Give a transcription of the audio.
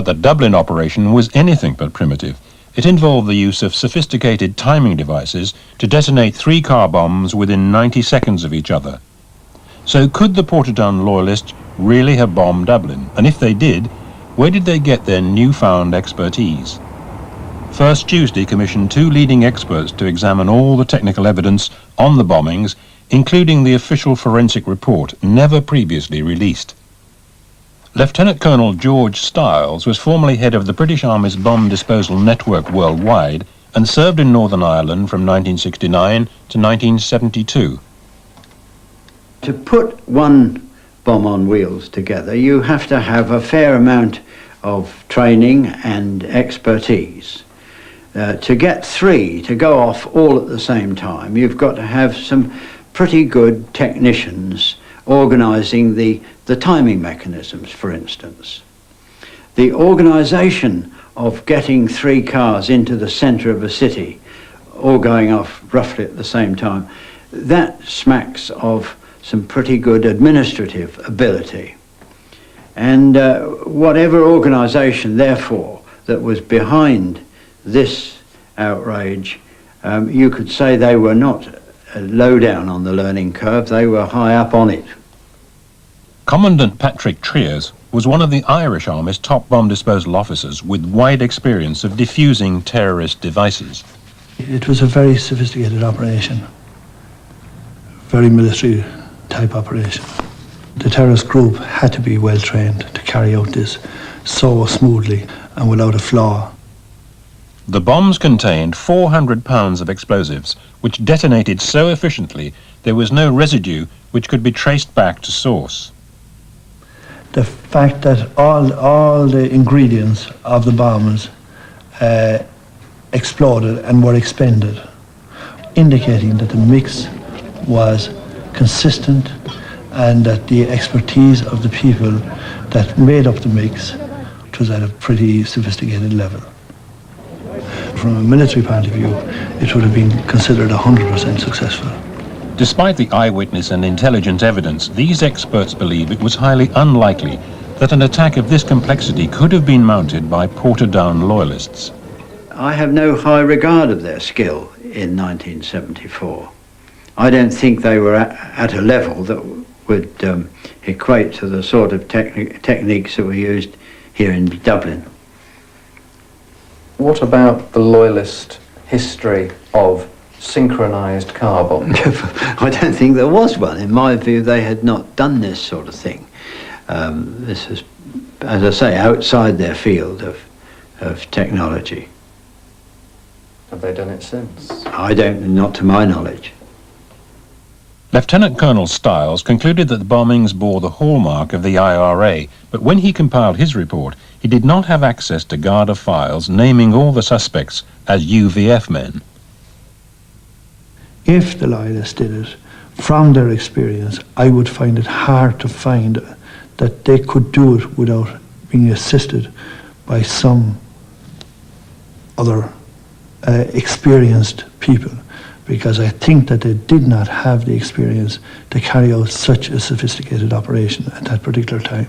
But the Dublin operation was anything but primitive. It involved the use of sophisticated timing devices to detonate 3 car bombs within 90 seconds of each other. So could the Portadown loyalists really have bombed Dublin? And if they did, where did they get their newfound expertise? First Tuesday commissioned 2 leading experts to examine all the technical evidence on the bombings, including the official forensic report never previously released. Lieutenant Colonel George Stiles was formerly head of the British Army's bomb disposal network worldwide and served in Northern Ireland from 1969 to 1972. To put one bomb on wheels together, you have to have a fair amount of training and expertise. To get 3 to go off all at the same time, you've got to have some pretty good technicians organising the timing mechanisms, for instance. The organisation of getting 3 cars into the centre of a city, all going off roughly at the same time, that smacks of some pretty good administrative ability. And whatever organisation, therefore, that was behind this outrage, you could say they were not low down on the learning curve, they were high up on it. Commandant Patrick Trears was one of the Irish Army's top bomb disposal officers with wide experience of defusing terrorist devices. It was a very sophisticated operation, very military type operation. The terrorist group had to be well trained to carry out this so smoothly and without a flaw. The bombs contained 400 pounds of explosives, which detonated so efficiently there was no residue which could be traced back to source. The fact that all the ingredients of the bombs exploded and were expended, indicating that the mix was consistent and that the expertise of the people that made up the mix was at a pretty sophisticated level. From a military point of view, it would have been considered 100% successful. Despite the eyewitness and intelligence evidence, these experts believe it was highly unlikely that an attack of this complexity could have been mounted by Portadown loyalists. I have no high regard of their skill in 1974. I don't think they were at a level that would equate to the sort of techniques that were used here in Dublin. What about the loyalist history of synchronised car bombs? I don't think there was one. In my view, they had not done this sort of thing. This is, as I say, outside their field of technology. Have they done it since? Not to my knowledge. Lieutenant Colonel Stiles concluded that the bombings bore the hallmark of the IRA, but when he compiled his report, he did not have access to Garda files naming all the suspects as UVF men. If the loyalists did it, from their experience, I would find it hard to find that they could do it without being assisted by some other experienced people, because I think that they did not have the experience to carry out such a sophisticated operation at that particular time.